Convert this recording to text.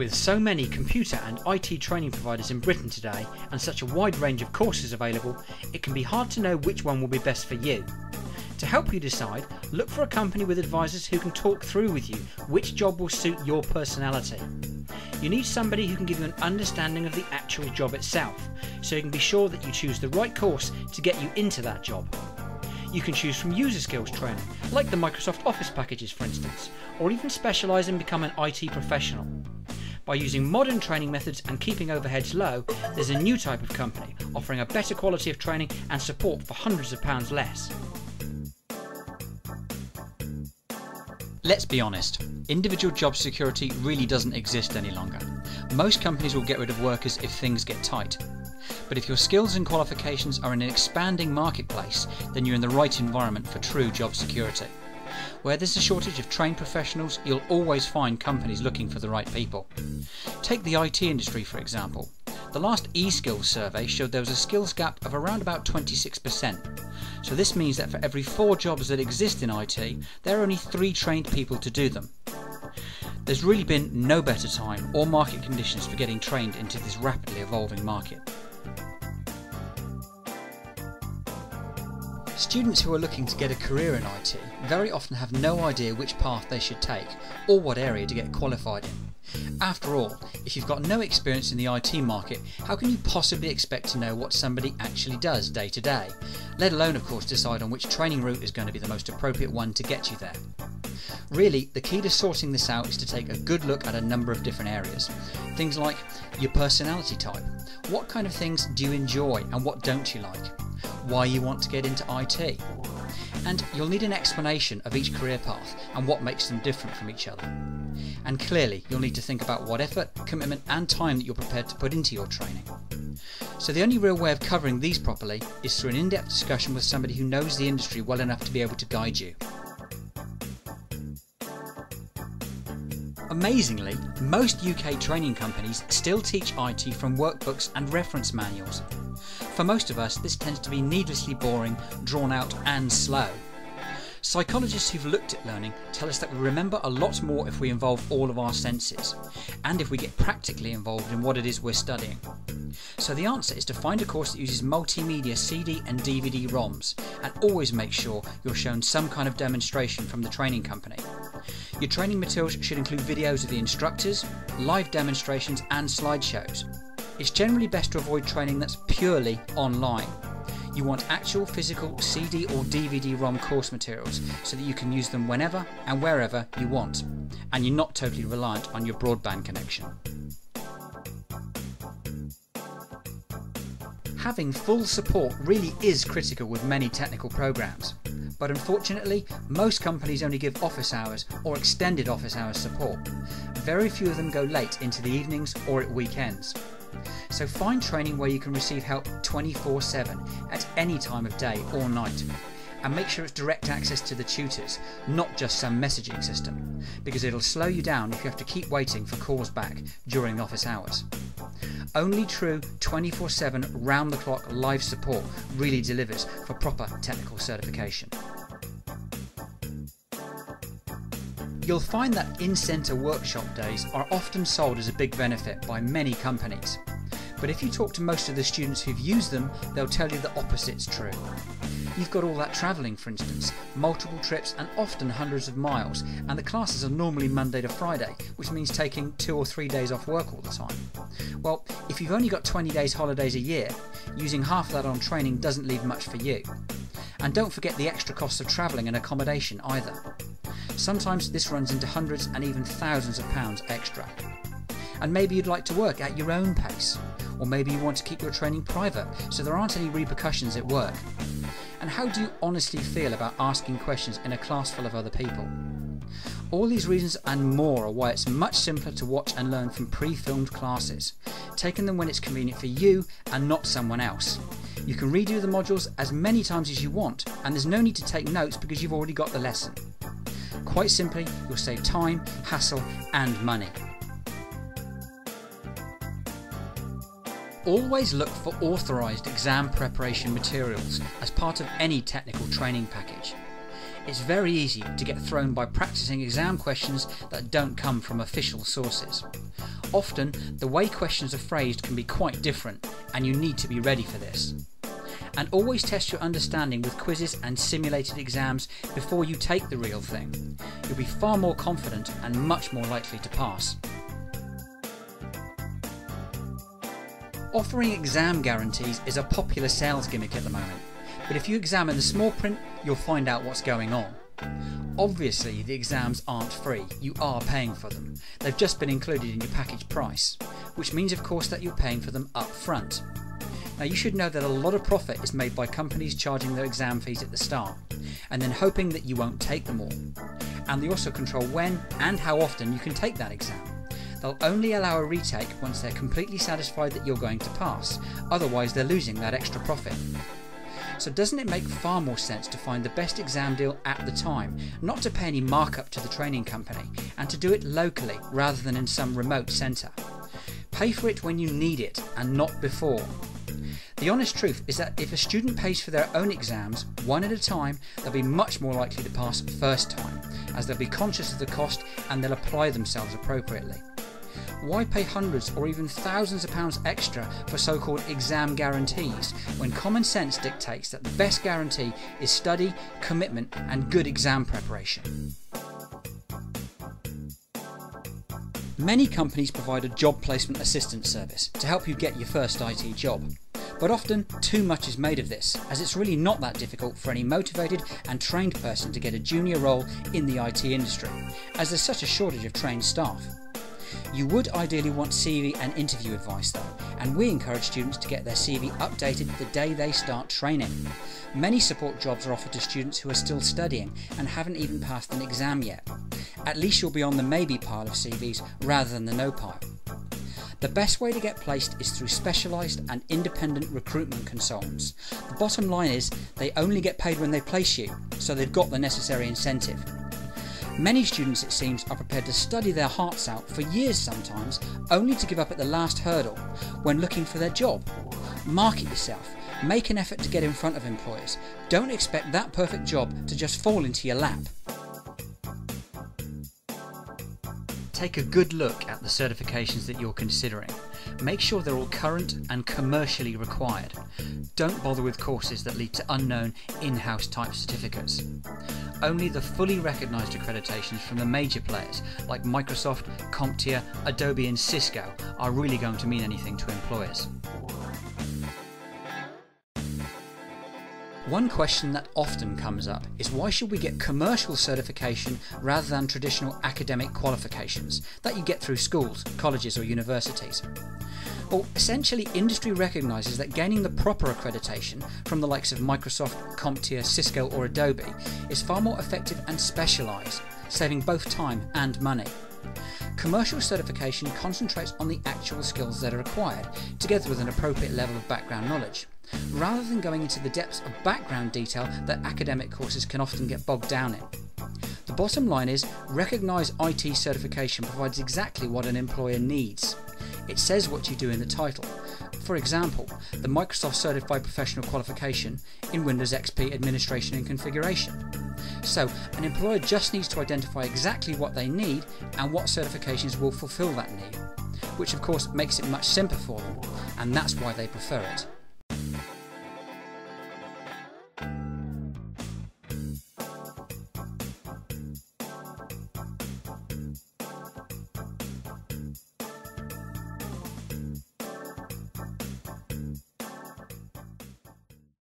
With so many computer and IT training providers in Britain today and such a wide range of courses available, it can be hard to know which one will be best for you. To help you decide, look for a company with advisors who can talk through with you which job will suit your personality. You need somebody who can give you an understanding of the actual job itself, so you can be sure that you choose the right course to get you into that job. You can choose from user skills training, like the Microsoft Office packages for instance, or even specialise and become an IT professional. By using modern training methods and keeping overheads low, there's a new type of company offering a better quality of training and support for hundreds of pounds less. Let's be honest, individual job security really doesn't exist any longer. Most companies will get rid of workers if things get tight. But if your skills and qualifications are in an expanding marketplace, then you're in the right environment for true job security. Where there's a shortage of trained professionals, you'll always find companies looking for the right people. Take the IT industry for example. The last eSkills survey showed there was a skills gap of around about 26%. So this means that for every 4 jobs that exist in IT, there are only 3 trained people to do them. There's really been no better time or market conditions for getting trained into this rapidly evolving market. Students who are looking to get a career in IT very often have no idea which path they should take or what area to get qualified in. After all, if you've got no experience in the IT market, how can you possibly expect to know what somebody actually does day to day, let alone of course decide on which training route is going to be the most appropriate one to get you there. Really, the key to sorting this out is to take a good look at a number of different areas. Things like your personality type. What kind of things do you enjoy and what don't you like? Why you want to get into IT. And you'll need an explanation of each career path and what makes them different from each other. And clearly, you'll need to think about what effort, commitment and time that you're prepared to put into your training. So the only real way of covering these properly is through an in-depth discussion with somebody who knows the industry well enough to be able to guide you. Amazingly, most UK training companies still teach IT from workbooks and reference manuals. For most of us, this tends to be needlessly boring, drawn out and slow. Psychologists who've looked at learning tell us that we remember a lot more if we involve all of our senses, and if we get practically involved in what it is we're studying. So the answer is to find a course that uses multimedia CD and DVD ROMs, and always make sure you're shown some kind of demonstration from the training company. Your training materials should include videos of the instructors, live demonstrations and slideshows. It's generally best to avoid training that's purely online. You want actual physical CD or DVD ROM course materials so that you can use them whenever and wherever you want, and you're not totally reliant on your broadband connection. Having full support really is critical with many technical programs, but unfortunately most companies only give office hours or extended office hours support. Very few of them go late into the evenings or at weekends. So find training where you can receive help 24/7 at any time of day or night, and make sure it's direct access to the tutors, not just some messaging system, because it'll slow you down if you have to keep waiting for calls back during office hours. Only true 24/7 round-the-clock live support really delivers for proper technical certification. You'll find that in-centre workshop days are often sold as a big benefit by many companies. But if you talk to most of the students who've used them, they'll tell you the opposite's true. You've got all that travelling for instance, multiple trips and often hundreds of miles, and the classes are normally Monday to Friday, which means taking 2 or 3 days off work all the time. Well, if you've only got 20 days holidays a year, using half of that on training doesn't leave much for you. And don't forget the extra costs of travelling and accommodation either. Sometimes this runs into hundreds and even thousands of pounds extra. And maybe you'd like to work at your own pace, or maybe you want to keep your training private so there aren't any repercussions at work. And how do you honestly feel about asking questions in a class full of other people? All these reasons and more are why it's much simpler to watch and learn from pre-filmed classes, taking them when it's convenient for you and not someone else. You can redo the modules as many times as you want, and there's no need to take notes because you've already got the lesson. Quite simply, you'll save time, hassle and money. Always look for authorised exam preparation materials as part of any technical training package. It's very easy to get thrown by practicing exam questions that don't come from official sources. Often, the way questions are phrased can be quite different, and you need to be ready for this. And always test your understanding with quizzes and simulated exams before you take the real thing. You'll be far more confident and much more likely to pass. Offering exam guarantees is a popular sales gimmick at the moment, but if you examine the small print, you'll find out what's going on. Obviously, the exams aren't free, you are paying for them. They've just been included in your package price, which means of course that you're paying for them up front. Now you should know that a lot of profit is made by companies charging their exam fees at the start, and then hoping that you won't take them all. And they also control when and how often you can take that exam. They'll only allow a retake once they're completely satisfied that you're going to pass, otherwise they're losing that extra profit. So doesn't it make far more sense to find the best exam deal at the time, not to pay any markup to the training company, and to do it locally rather than in some remote centre? Pay for it when you need it and not before. The honest truth is that if a student pays for their own exams one at a time, they'll be much more likely to pass first time, as they'll be conscious of the cost and they'll apply themselves appropriately. Why pay hundreds or even thousands of pounds extra for so-called exam guarantees when common sense dictates that the best guarantee is study, commitment and good exam preparation? Many companies provide a job placement assistance service to help you get your first IT job. But often too much is made of this, as it's really not that difficult for any motivated and trained person to get a junior role in the IT industry, as there's such a shortage of trained staff. You would ideally want CV and interview advice though, and we encourage students to get their CV updated the day they start training. Many support jobs are offered to students who are still studying and haven't even passed an exam yet. At least you'll be on the maybe pile of CVs rather than the no pile. The best way to get placed is through specialised and independent recruitment consultants. The bottom line is they only get paid when they place you, so they've got the necessary incentive. Many students, it seems, are prepared to study their hearts out for years sometimes, only to give up at the last hurdle when looking for their job. Market yourself. Make an effort to get in front of employers. Don't expect that perfect job to just fall into your lap. Take a good look at the certifications that you're considering. Make sure they're all current and commercially required. Don't bother with courses that lead to unknown in-house type certificates. Only the fully recognised accreditations from the major players like Microsoft, CompTIA, Adobe and Cisco are really going to mean anything to employers. One question that often comes up is why should we get commercial certification rather than traditional academic qualifications that you get through schools, colleges or universities? Well, essentially industry recognises that gaining the proper accreditation from the likes of Microsoft, CompTIA, Cisco or Adobe is far more effective and specialised, saving both time and money. Commercial certification concentrates on the actual skills that are required, together with an appropriate level of background knowledge, rather than going into the depths of background detail that academic courses can often get bogged down in. The bottom line is, recognised IT certification provides exactly what an employer needs. It says what you do in the title. For example, the Microsoft Certified Professional Qualification in Windows XP Administration and Configuration. So, an employer just needs to identify exactly what they need and what certifications will fulfil that need, which of course makes it much simpler for them, and that's why they prefer it.